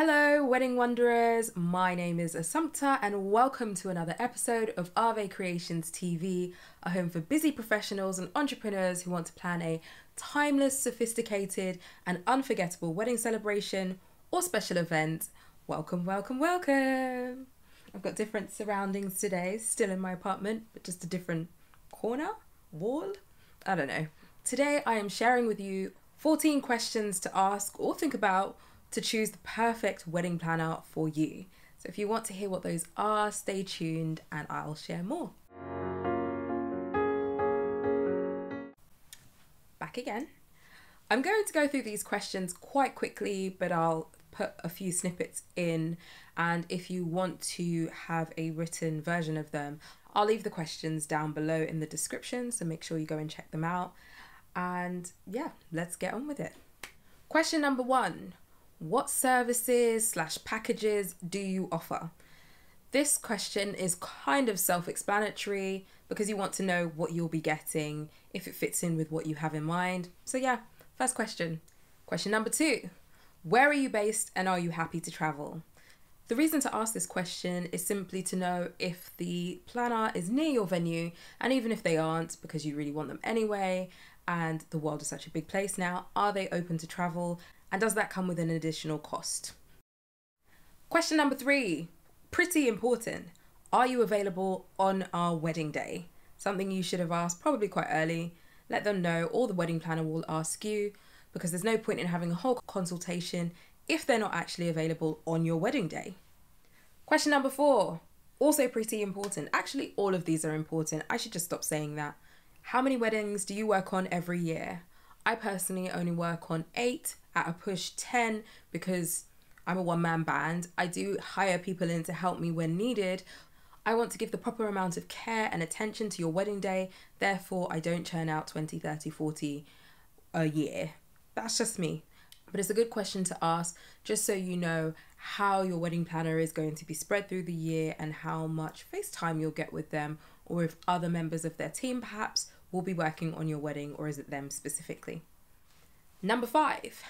Hello, wedding wanderers. My name is Assumpta, and welcome to another episode of Ave Creations TV, a home for busy professionals and entrepreneurs who want to plan a timeless, sophisticated, and unforgettable wedding celebration or special event. Welcome, welcome, welcome. I've got different surroundings today, still in my apartment, but just a different corner, wall. I don't know. Today I am sharing with you 14 questions to ask or think about to choose the perfect wedding planner for you. So if you want to hear what those are, stay tuned and I'll share more. Back again. I'm going to go through these questions quite quickly, but I'll put a few snippets in, and if you want to have a written version of them, I'll leave the questions down below in the description, so make sure you go and check them out. And yeah, let's get on with it. Question number 1. What services/packages do you offer? This question is kind of self-explanatory because you want to know what you'll be getting, if it fits in with what you have in mind. So yeah, first question. Question number 2. Where are you based and are you happy to travel? The reason to ask this question is simply to know if the planner is near your venue, and even if they aren't, because you really want them anyway, and the world is such a big place now, are they open to travel? And does that come with an additional cost? Question number 3, pretty important. Are you available on our wedding day? Something you should have asked probably quite early. Let them know, or the wedding planner will ask you, because there's no point in having a whole consultation if they're not actually available on your wedding day. Question number 4, also pretty important. Actually, all of these are important. I should just stop saying that. How many weddings do you work on every year? I personally only work on 8, at a push 10, because I'm a one-man band. I do hire people in to help me when needed. I want to give the proper amount of care and attention to your wedding day, therefore I don't churn out 20, 30, 40 a year. That's just me. But it's a good question to ask, just so you know how your wedding planner is going to be spread through the year and how much FaceTime you'll get with them, or if other members of their team perhaps will be working on your wedding, or is it them specifically? Number 5,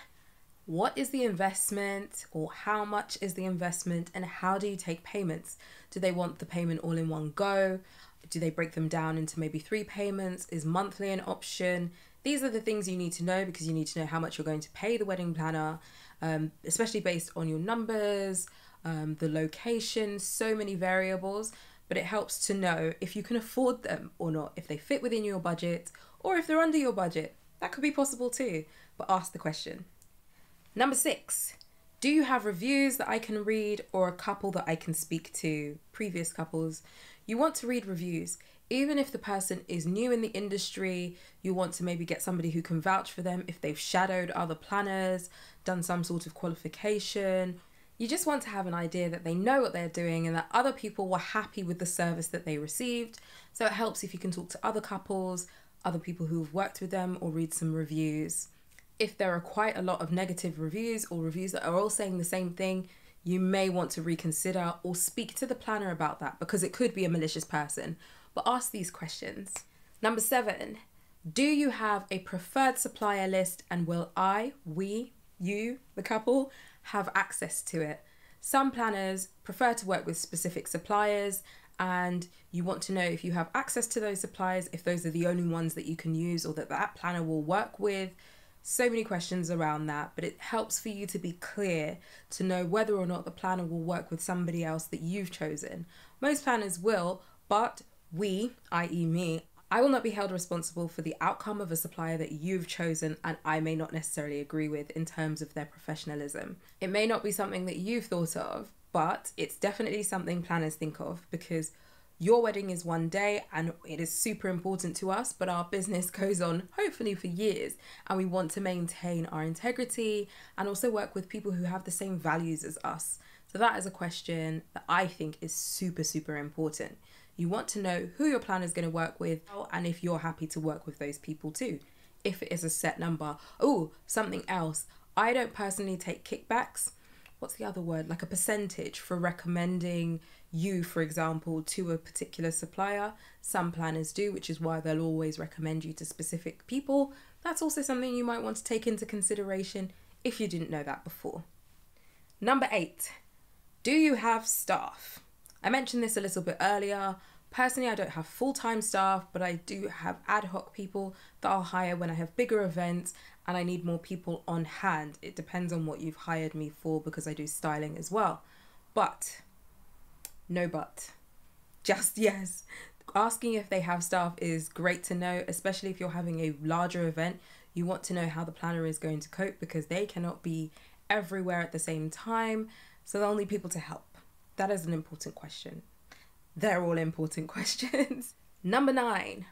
what is the investment, or how much is the investment, and how do you take payments? Do they want the payment all in one go? Do they break them down into maybe 3 payments? Is monthly an option? These are the things you need to know, because you need to know how much you're going to pay the wedding planner, especially based on your numbers, the location, so many variables. But it helps to know if you can afford them or not, if they fit within your budget, or if they're under your budget. That could be possible too, but ask the question. Number 6, do you have reviews that I can read, or a couple that I can speak to, previous couples? You want to read reviews. Even if the person is new in the industry, you want to maybe get somebody who can vouch for them if they've shadowed other planners, done some sort of qualification. You just want to have an idea that they know what they're doing and that other people were happy with the service that they received. So it helps if you can talk to other couples, other people who've worked with them, or read some reviews. If there are quite a lot of negative reviews, or reviews that are all saying the same thing, you may want to reconsider or speak to the planner about that, because it could be a malicious person. But ask these questions. Number 7, do you have a preferred supplier list, and will you, the couple, have access to it? Some planners prefer to work with specific suppliers, and you want to know if you have access to those suppliers, if those are the only ones that you can use or that planner will work with. So many questions around that, but it helps for you to be clear to know whether or not the planner will work with somebody else that you've chosen. Most planners will, but we, i.e. me, I will not be held responsible for the outcome of a supplier that you've chosen and I may not necessarily agree with in terms of their professionalism. It may not be something that you've thought of, but it's definitely something planners think of, because your wedding is one day and it is super important to us, but our business goes on hopefully for years, and we want to maintain our integrity and also work with people who have the same values as us. So that is a question that I think is super, super important. You want to know who your planner is going to work with, and if you're happy to work with those people too. If it is a set number. Oh, something else. I don't personally take kickbacks. What's the other word? Like a percentage for recommending you, for example, to a particular supplier. Some planners do, which is why they'll always recommend you to specific people. That's also something you might want to take into consideration if you didn't know that before. Number 8, do you have staff? I mentioned this a little bit earlier. Personally, I don't have full-time staff, but I do have ad hoc people that I'll hire when I have bigger events and I need more people on hand. It depends on what you've hired me for because I do styling as well. But, no but, just yes. Asking if they have staff is great to know, especially if you're having a larger event. You want to know how the planner is going to cope because they cannot be everywhere at the same time, so they'll need people to help. That is an important question. They're all important questions. Number 9,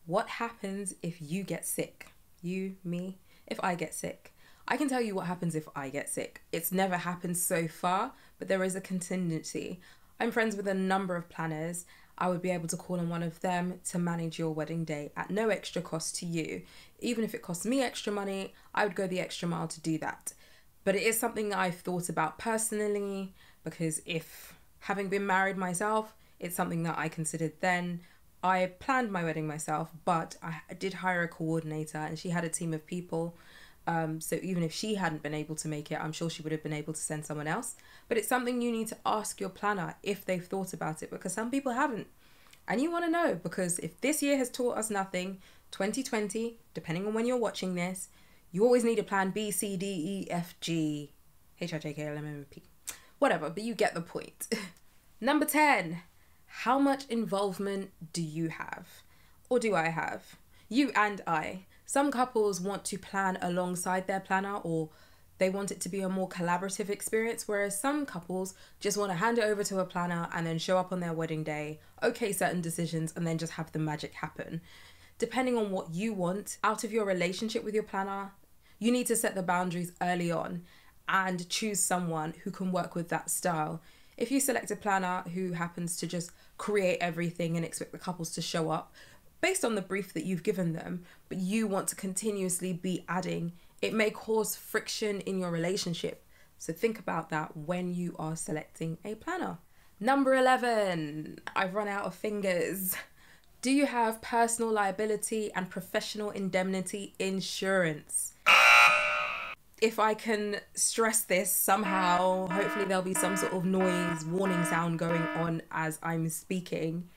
what happens if you get sick? You, me, if I get sick. I can tell you what happens if I get sick. It's never happened so far, but there is a contingency. I'm friends with a number of planners. I would be able to call on one of them to manage your wedding day at no extra cost to you. Even if it costs me extra money, I would go the extra mile to do that. But it is something I've thought about personally, because if having been married myself, it's something that I considered then. I planned my wedding myself, but I did hire a coordinator and she had a team of people. So even if she hadn't been able to make it, I'm sure she would have been able to send someone else. But it's something you need to ask your planner if they've thought about it, because some people haven't. And you want to know, because if this year has taught us nothing, 2020, depending on when you're watching this, you always need a plan B, C, D, E, F, G, H, I, J, K, L, M, N, P. Whatever, but you get the point. Number 10. How much involvement do you have? Or do I have? You and I. Some couples want to plan alongside their planner, or they want it to be a more collaborative experience, whereas some couples just want to hand it over to a planner and then show up on their wedding day, okay certain decisions, and then just have the magic happen. Depending on what you want out of your relationship with your planner, you need to set the boundaries early on and choose someone who can work with that style. If you select a planner who happens to just create everything and expect the couples to show up based on the brief that you've given them, but you want to continuously be adding, it may cause friction in your relationship. So think about that when you are selecting a planner. Number 11, I've run out of fingers. Do you have personal liability and professional indemnity insurance? If I can stress this somehow, hopefully there'll be some sort of noise, warning sound going on as I'm speaking.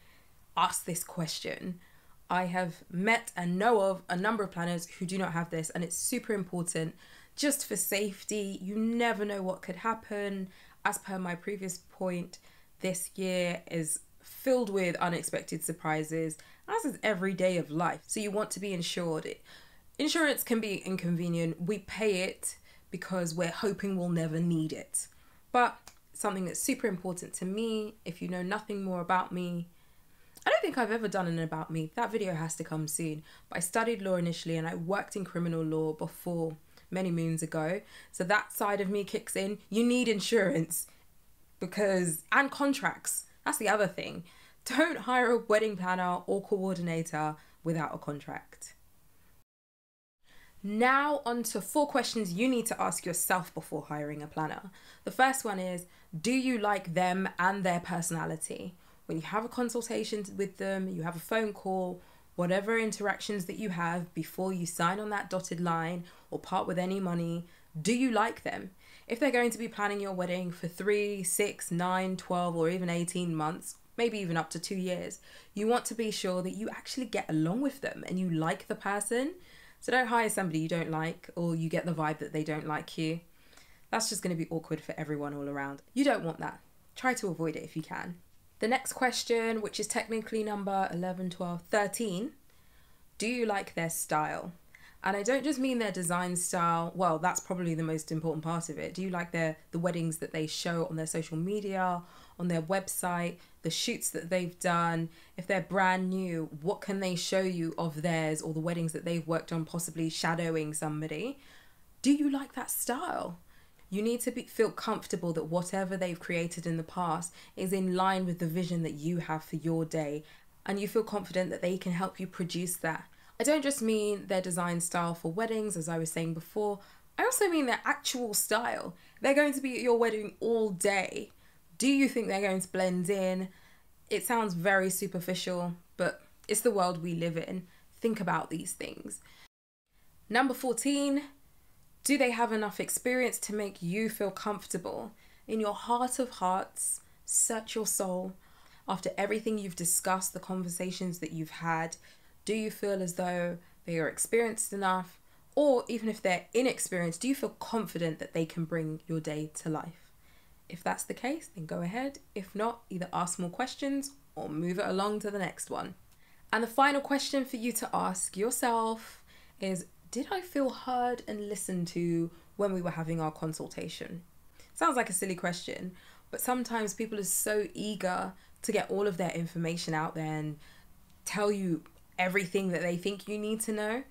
Ask this question. I have met and know of a number of planners who do not have this, and it's super important just for safety. You never know what could happen. As per my previous point, this year is filled with unexpected surprises, as is every day of life. So you want to be insured. Insurance can be inconvenient. We pay it because we're hoping we'll never need it. But something that's super important to me, if you know nothing more about me, I don't think I've ever done an about me. That video has to come soon. But I studied law initially and I worked in criminal law before, many moons ago. So that side of me kicks in. You need insurance and contracts. That's the other thing. Don't hire a wedding planner or coordinator without a contract. Now on to 4 questions you need to ask yourself before hiring a planner. The first one is, do you like them and their personality? When you have a consultation with them, you have a phone call, whatever interactions that you have before you sign on that dotted line or part with any money, do you like them? If they're going to be planning your wedding for 3, 6, 9, 12, or even 18 months, maybe even up to 2 years, you want to be sure that you actually get along with them and you like the person. So don't hire somebody you don't like, or you get the vibe that they don't like you. That's just going to be awkward for everyone all around. You don't want that. Try to avoid it if you can. The next question, which is technically number 11, 12, 13, do you like their style? And I don't just mean their design style. Well, that's probably the most important part of it. Do you like the weddings that they show on their social media, on their website, the shoots that they've done? If they're brand new, what can they show you of theirs, or the weddings that they've worked on, possibly shadowing somebody? Do you like that style? You need to feel comfortable that whatever they've created in the past is in line with the vision that you have for your day, and you feel confident that they can help you produce that. I don't just mean their design style for weddings, as I was saying before. I also mean their actual style. They're going to be at your wedding all day. Do you think they're going to blend in? It sounds very superficial, but it's the world we live in. Think about these things. Number 14, Do they have enough experience to make you feel comfortable? In your heart of hearts, search your soul. After everything you've discussed, the conversations that you've had, do you feel as though they are experienced enough? Or even if they're inexperienced, do you feel confident that they can bring your day to life? If that's the case, then go ahead. If not, either ask more questions or move it along to the next one. And the final question for you to ask yourself is, did I feel heard and listened to when we were having our consultation? Sounds like a silly question, but sometimes people are so eager to get all of their information out there and tell you everything that they think you need to know,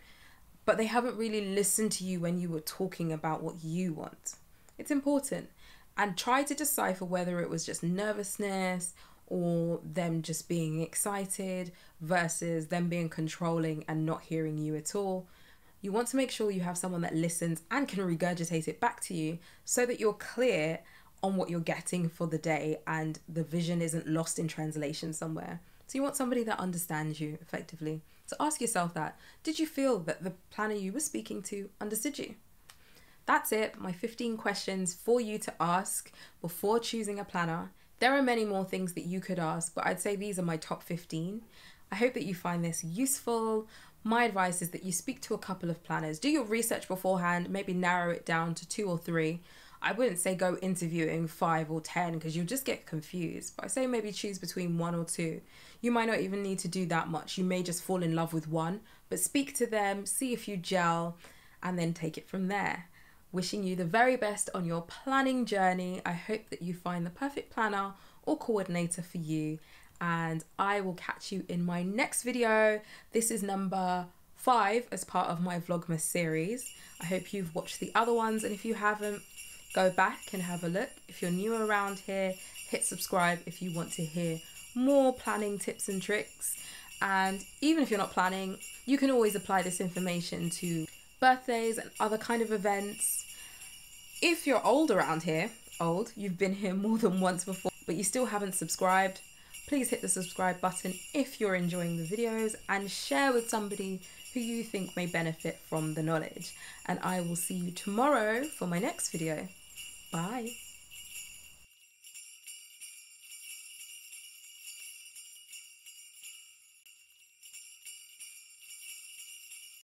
but they haven't really listened to you when you were talking about what you want. It's important. And try to decipher whether it was just nervousness or them just being excited versus them being controlling and not hearing you at all. You want to make sure you have someone that listens and can regurgitate it back to you so that you're clear on what you're getting for the day and the vision isn't lost in translation somewhere. So you want somebody that understands you effectively. So ask yourself that. Did you feel that the planner you were speaking to understood you? That's it, my 15 questions for you to ask before choosing a planner. There are many more things that you could ask, but I'd say these are my top 15. I hope that you find this useful. My advice is that you speak to a couple of planners. Do your research beforehand, maybe narrow it down to 2 or 3. I wouldn't say go interviewing 5 or 10 because you'll just get confused. But I say maybe choose between 1 or 2. You might not even need to do that much. You may just fall in love with one, but speak to them, see if you gel, and then take it from there. Wishing you the very best on your planning journey. I hope that you find the perfect planner or coordinator for you. And I will catch you in my next video. This is number 5 as part of my Vlogmas series. I hope you've watched the other ones, and if you haven't, go back and have a look. If you're new around here, hit subscribe if you want to hear more planning tips and tricks. And even if you're not planning, you can always apply this information to birthdays and other kind of events. If you're old around here, you've been here more than once before, but you still haven't subscribed, please hit the subscribe button if you're enjoying the videos and share with somebody who you think may benefit from the knowledge. And I will see you tomorrow for my next video. Bye.